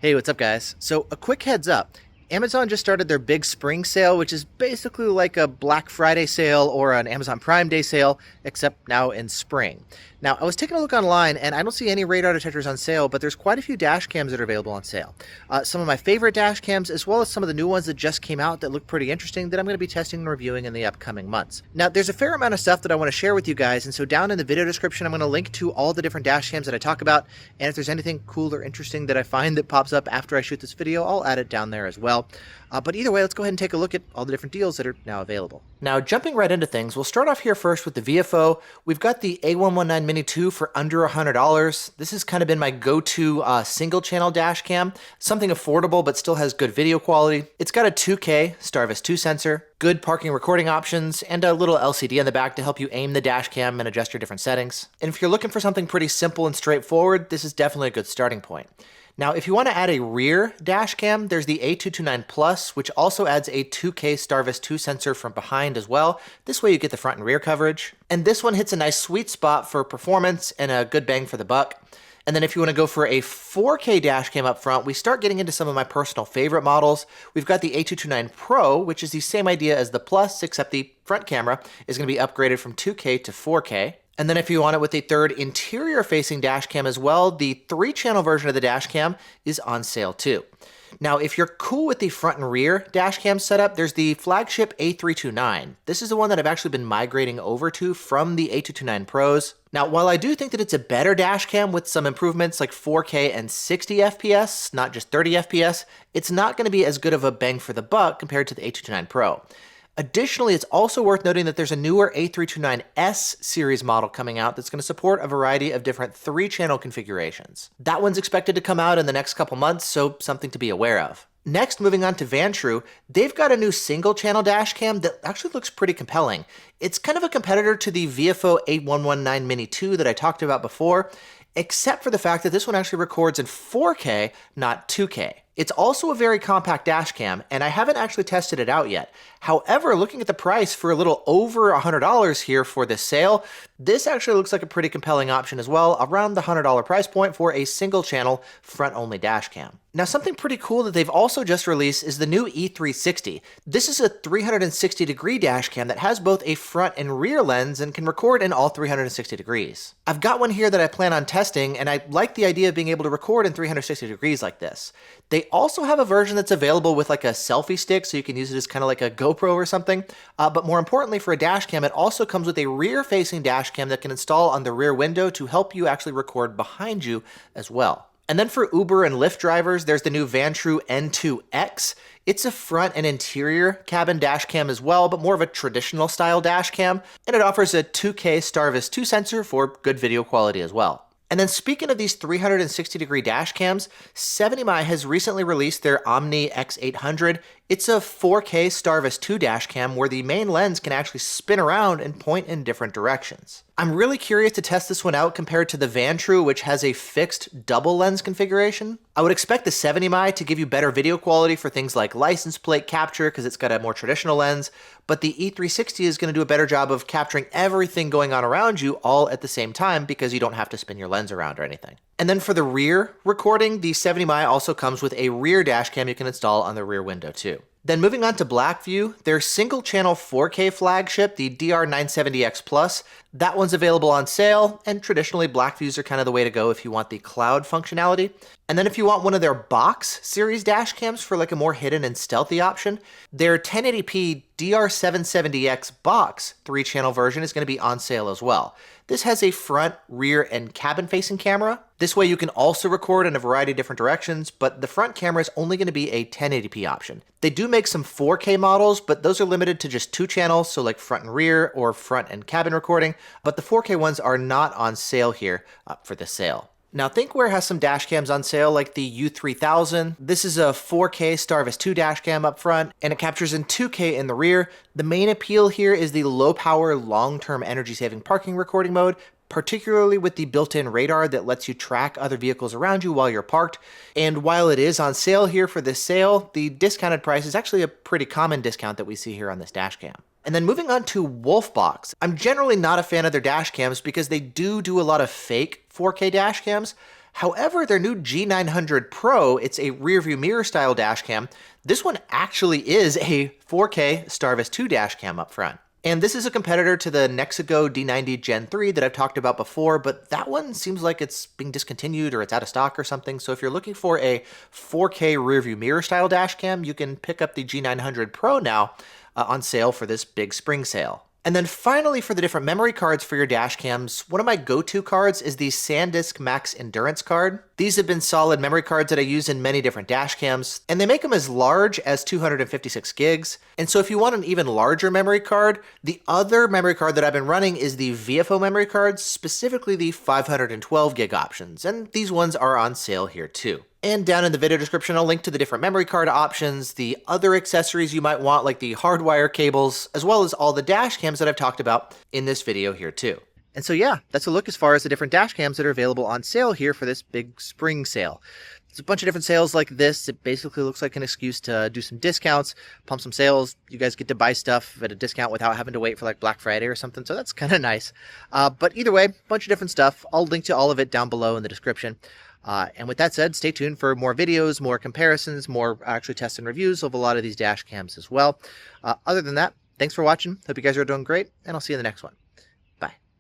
Hey, what's up, guys? So, a quick heads up. Amazon just started their big spring sale, which is basically like a Black Friday sale or an Amazon Prime Day sale, except now in spring. Now, I was taking a look online and I don't see any radar detectors on sale, but there's quite a few dash cams that are available on sale. Some of my favorite dash cams, as well as some of the new ones that just came out that look pretty interesting that I'm going to be testing and reviewing in the upcoming months. Now, there's a fair amount of stuff that I want to share with you guys, and so down in the video description, I'm going to link to all the different dash cams that I talk about, and if there's anything cool or interesting that I find that pops up after I shoot this video, I'll add it down there as well. But either way, let's go ahead and take a look at all the different deals that are now available. Now, jumping right into things, we'll start off here first with the Viofo. We've got the A119 Mini 2 for under $100. This has kind of been my go-to single channel dash cam, something affordable but still has good video quality. It's got a 2K Starvis 2 sensor, good parking recording options, and a little LCD on the back to help you aim the dash cam and adjust your different settings. And if you're looking for something pretty simple and straightforward, this is definitely a good starting point. Now, if you want to add a rear dash cam, there's the A229 Plus, which also adds a 2K Starvis 2 sensor from behind as well. This way you get the front and rear coverage. And this one hits a nice sweet spot for performance and a good bang for the buck. And then if you want to go for a 4K dash cam up front, we start getting into some of my personal favorite models. We've got the A229 Pro, which is the same idea as the Plus, except the front camera is going to be upgraded from 2K to 4K. And then if you want it with a third interior-facing dash cam as well, the 3-channel version of the dash cam is on sale too. Now, if you're cool with the front and rear dash cam setup, there's the flagship A329. This is the one that I've actually been migrating over to from the A229 Pros. Now, while I do think that it's a better dash cam with some improvements like 4K and 60 FPS, not just 30 FPS, it's not going to be as good of a bang for the buck compared to the A229 Pro. Additionally, it's also worth noting that there's a newer A329S series model coming out that's going to support a variety of different 3-channel configurations. That one's expected to come out in the next couple months, so something to be aware of. Next, moving on to Vantrue, they've got a new single-channel dash cam that actually looks pretty compelling. It's kind of a competitor to the Viofo A119 Mini 2 that I talked about before, except for the fact that this one actually records in 4K, not 2K. It's also a very compact dash cam, and I haven't actually tested it out yet. However, looking at the price for a little over $100 here for this sale, this actually looks like a pretty compelling option as well, around the $100 price point for a single channel front-only dash cam. Now, something pretty cool that they've also just released is the new E360. This is a 360-degree dash cam that has both a front and rear lens and can record in all 360 degrees. I've got one here that I plan on testing, and I like the idea of being able to record in 360 degrees like this. They also have a version that's available with like a selfie stick, so you can use it as kind of like a GoPro or something. But more importantly, for a dash cam, it also comes with a rear-facing dash cam that can install on the rear window to help you actually record behind you as well. And then for Uber and Lyft drivers, there's the new Vantrue N2X. It's a front and interior cabin dash cam as well, but more of a traditional style dash cam, and it offers a 2K Starvis 2 sensor for good video quality as well. And then speaking of these 360-degree dash cams, 70mi has recently released their Omni X800. It's a 4K Starvis 2 dash cam where the main lens can actually spin around and point in different directions. I'm really curious to test this one out compared to the Vantrue, which has a fixed double lens configuration. I would expect the 70mi to give you better video quality for things like license plate capture because it's got a more traditional lens, but the E360 is going to do a better job of capturing everything going on around you all at the same time because you don't have to spin your lens around or anything. And then for the rear recording, the 70mi also comes with a rear dash cam you can install on the rear window too. Then moving on to Blackvue, their single-channel 4K flagship, the DR970X Plus, that one's available on sale, and traditionally Blackvues are kind of the way to go if you want the cloud functionality. And then if you want one of their box series dash cams for like a more hidden and stealthy option, their 1080p DR770X box 3-channel version is going to be on sale as well. This has a front, rear, and cabin-facing camera. This way you can also record in a variety of different directions, but the front camera is only going to be a 1080p option. They do make some 4K models, but those are limited to just 2 channels, so like front and rear or front and cabin recording, but the 4K ones are not on sale here for this sale. Now, Thinkware has some dash cams on sale like the U3000. This is a 4K Starvis 2 dash cam up front, and it captures in 2K in the rear. The main appeal here is the low power, long-term energy-saving parking recording mode, particularly with the built-in radar that lets you track other vehicles around you while you're parked. And while it is on sale here for this sale, the discounted price is actually a pretty common discount that we see here on this dash cam. And then moving on to Wolfbox. I'm generally not a fan of their dash cams because they do a lot of fake 4K dash cams. However, their new G900 Pro, it's a rear view mirror style dash cam. This one actually is a 4K Starvis 2 dash cam up front. And this is a competitor to the Nexigo D90 Gen 3 that I've talked about before, but that one seems like it's being discontinued or it's out of stock or something. So if you're looking for a 4K rearview mirror style dash cam, you can pick up the G900 Pro now on sale for this big spring sale. And then finally, for the different memory cards for your dash cams, one of my go-to cards is the SanDisk Max Endurance card. These have been solid memory cards that I use in many different dash cams, and they make them as large as 256 gigs. And so if you want an even larger memory card, the other memory card that I've been running is the Viofo memory cards, specifically the 512 gig options, and these ones are on sale here too. And down in the video description, I'll link to the different memory card options, the other accessories you might want, like the hardwire cables, as well as all the dash cams that I've talked about in this video here too. And so yeah, that's a look as far as the different dash cams that are available on sale here for this big spring sale. There's a bunch of different sales like this. It basically looks like an excuse to do some discounts, pump some sales. You guys get to buy stuff at a discount without having to wait for like Black Friday or something. So that's kind of nice. But either way, a bunch of different stuff. I'll link to all of it down below in the description. And with that said, stay tuned for more videos, more comparisons, more actually tests and reviews of a lot of these dash cams as well. Other than that, thanks for watching. Hope you guys are doing great, and I'll see you in the next one.